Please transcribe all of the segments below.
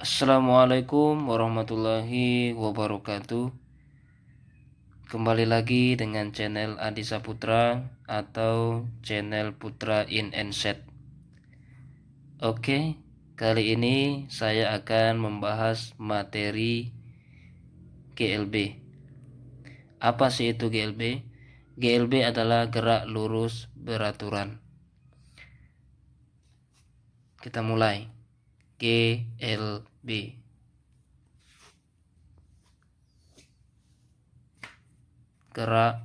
Assalamualaikum warahmatullahi wabarakatuh. Kembali lagi dengan channel Adi Saputra atau channel Putra in Enset. Oke, kali ini saya akan membahas materi GLB. Apa sih itu GLB? GLB adalah gerak lurus beraturan. Kita mulai. GLB. Gerak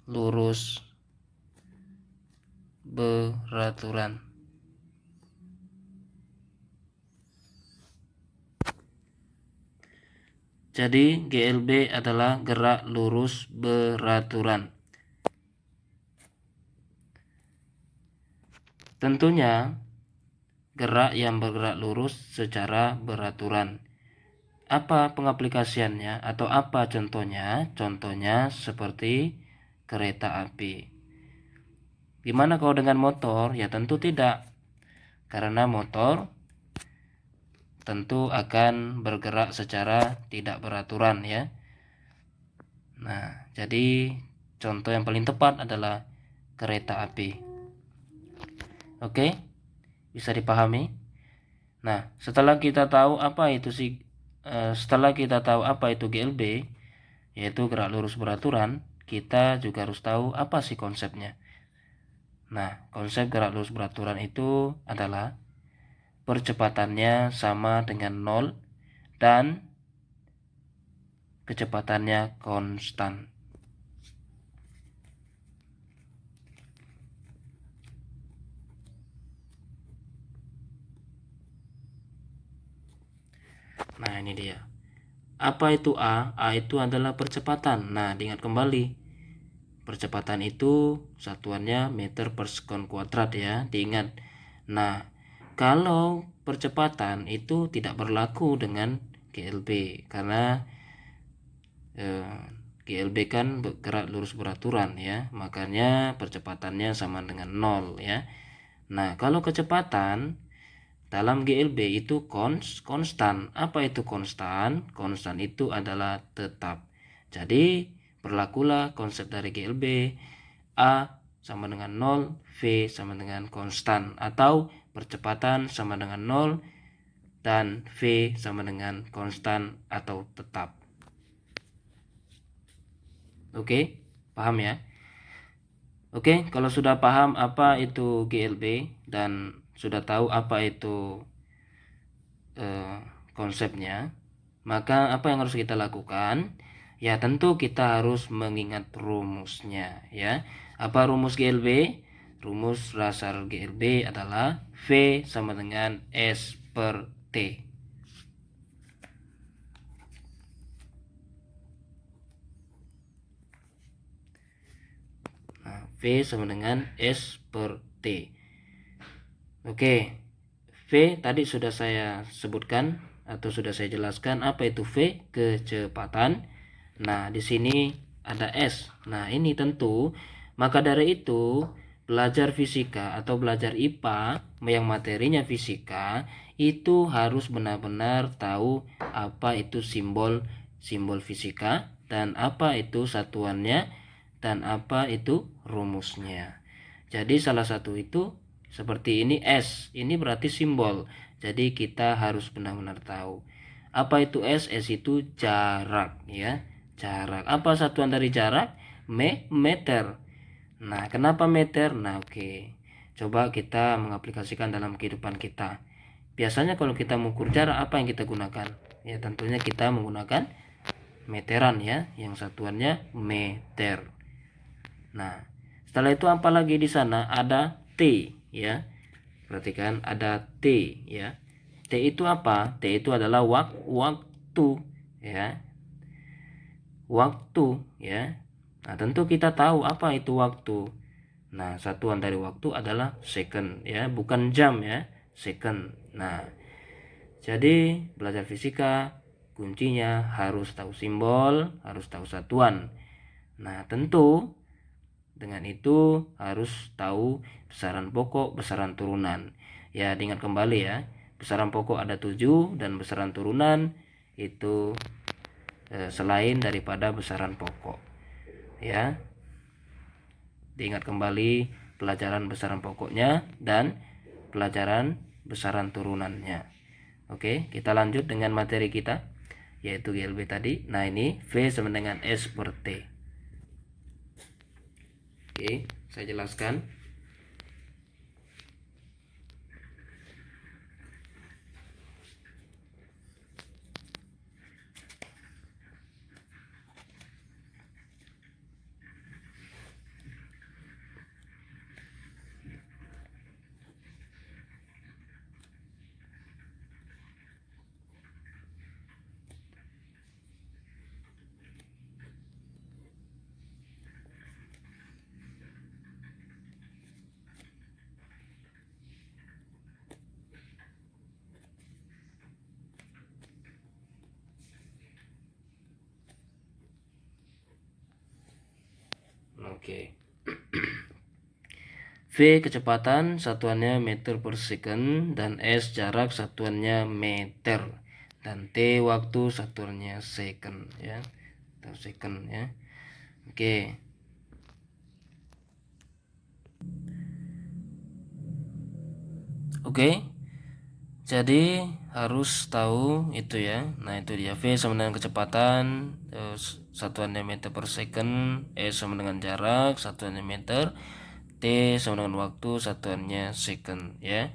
lurus beraturan. Jadi GLB adalah gerak lurus beraturan. Tentunya gerak yang bergerak lurus secara beraturan. Apa pengaplikasiannya atau apa contohnya? Contohnya seperti kereta api. Gimana kalau dengan motor? Ya tentu tidak. Karena motor tentu akan bergerak secara tidak beraturan ya. Nah, jadi contoh yang paling tepat adalah kereta api. Oke, bisa dipahami? Nah, setelah kita tahu apa itu GLB, yaitu gerak lurus beraturan, kita juga harus tahu apa sih konsepnya. Nah, konsep gerak lurus beraturan itu adalah percepatannya sama dengan 0 dan kecepatannya konstan. Nah, ini dia. Apa itu A? A itu adalah percepatan. Nah, diingat kembali. Percepatan itu satuannya meter per sekon kuadrat ya, diingat. Nah, kalau percepatan itu tidak berlaku dengan GLB karena GLB kan bergerak lurus beraturan ya, makanya percepatannya sama dengan 0 ya. Nah, kalau kecepatan dalam GLB itu konstan. Apa itu konstan? Konstan itu adalah tetap. Jadi berlakulah konsep dari GLB. A sama dengan 0, V sama dengan konstan, atau percepatan sama dengan 0 dan V sama dengan konstan atau tetap. Oke, paham ya? Oke, kalau sudah paham apa itu GLB dan sudah tahu apa itu konsepnya, maka apa yang harus kita lakukan? Ya tentu kita harus mengingat rumusnya ya. Apa rumus GLB? Rumus dasar GLB adalah V sama dengan S per T. Nah, V sama dengan S per T. Oke, V tadi sudah saya sebutkan atau sudah saya jelaskan apa itu V, kecepatan. Nah, di sini ada S. Nah, ini tentu maka dari itu belajar fisika atau belajar IPA yang materinya fisika itu harus benar-benar tahu apa itu simbol fisika dan apa itu satuannya dan apa itu rumusnya. Jadi salah satu itu seperti ini S, ini berarti simbol. Jadi kita harus benar-benar tahu. Apa itu S? S itu jarak ya. Jarak. Apa satuan dari jarak? Meter. Nah, kenapa meter? Nah, oke. Coba kita mengaplikasikan dalam kehidupan kita. Biasanya kalau kita mengukur jarak apa yang kita gunakan? Ya, tentunya kita menggunakan meteran ya, yang satuannya meter. Nah, setelah itu apa lagi di sana? Ada T ya. Perhatikan ada T ya. T itu apa? T itu adalah waktu ya. Waktu ya. Nah, tentu kita tahu apa itu waktu. Nah, satuan dari waktu adalah second ya, bukan jam ya, second. Nah, jadi belajar fisika kuncinya harus tahu simbol, harus tahu satuan. Nah, tentu dengan itu harus tahu besaran pokok, besaran turunan. Ya, diingat kembali ya. besaran pokok ada 7 dan besaran turunan itu selain daripada besaran pokok ya. Diingat kembali pelajaran besaran pokoknya dan pelajaran besaran turunannya. Oke, kita lanjut dengan materi kita yaitu GLB tadi. Nah, ini V sama dengan S per T. Oke, saya jelaskan. Oke. V kecepatan satuannya meter per second dan S jarak satuannya meter dan T waktu satuannya second ya, atau second ya. Oke. Oke. Jadi harus tahu itu ya. Nah, itu dia V sama dengan kecepatan satuannya meter per second, S sama dengan jarak satuannya meter, T sama dengan waktu satuannya second ya.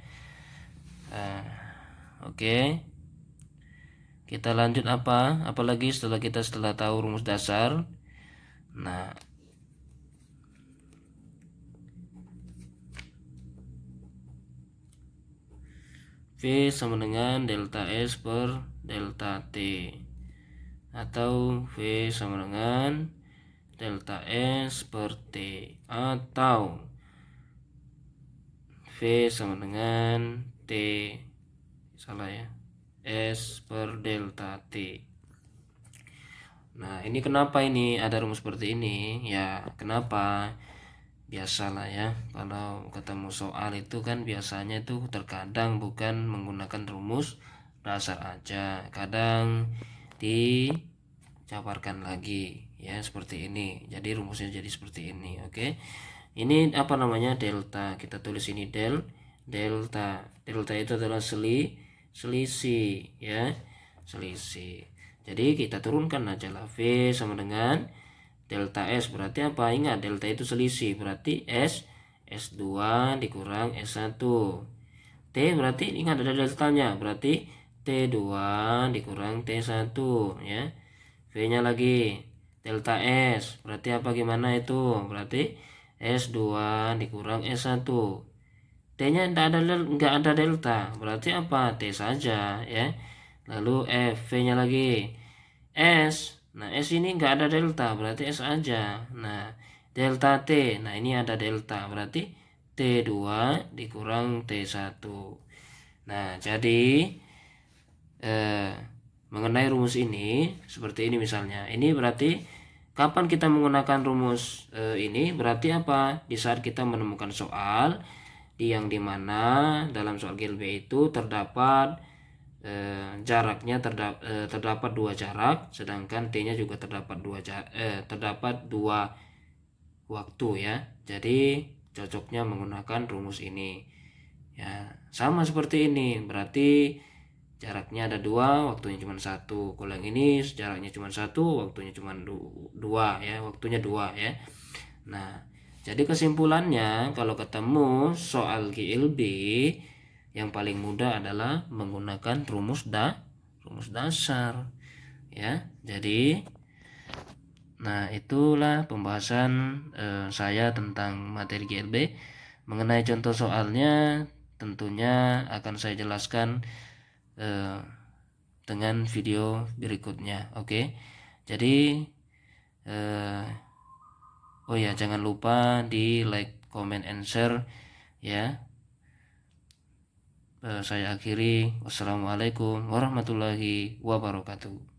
Oke. Kita lanjut apalagi setelah tahu rumus dasar. Nah, V sama dengan delta S per delta T, atau V sama dengan delta S per T, atau V sama dengan T, salah ya, S per delta T. Nah, ini kenapa ini ada rumus seperti ini ya? Kenapa? Biasalah ya, kalau ketemu soal itu kan biasanya itu terkadang bukan menggunakan rumus dasar aja, kadang dijabarkan lagi ya seperti ini. Jadi rumusnya jadi seperti ini. Oke, ini apa namanya, delta. Kita tulis ini delta. Delta itu adalah selisih ya, selisih. Jadi kita turunkan aja lah, V sama dengan delta S berarti apa? Ingat, delta itu selisih, berarti S2 dikurang S1. T berarti ingat ada deltanya, berarti T2 dikurang T1 ya. V-nya lagi delta S, berarti apa, gimana itu? Berarti S2 dikurang S1. T-nya enggak ada delta, berarti apa? T saja ya. Lalu F, V-nya lagi S. Nah, S ini enggak ada delta, berarti S aja. Nah, delta T. Nah, ini ada delta, berarti T2 dikurang T1. Nah, jadi mengenai rumus ini seperti ini misalnya. Ini berarti kapan kita menggunakan rumus ini? Berarti apa? Di saat kita menemukan soal yang dimana dalam soal GLB itu terdapat jaraknya terdapat dua jarak, sedangkan T-nya juga terdapat dua waktu ya. Jadi cocoknya menggunakan rumus ini ya. Sama seperti ini, berarti jaraknya ada dua, waktunya cuma satu. Kalau yang ini jaraknya cuma satu, waktunya cuma dua ya, waktunya dua ya. Nah, jadi kesimpulannya kalau ketemu soal GLB yang paling mudah adalah menggunakan rumus dasar ya. Jadi nah, itulah pembahasan saya tentang materi GLB. Mengenai contoh soalnya tentunya akan saya jelaskan dengan video berikutnya. Oke. Jadi oh ya, jangan lupa di like, comment, and share ya. Saya akhiri. Wassalamualaikum warahmatullahi wabarakatuh.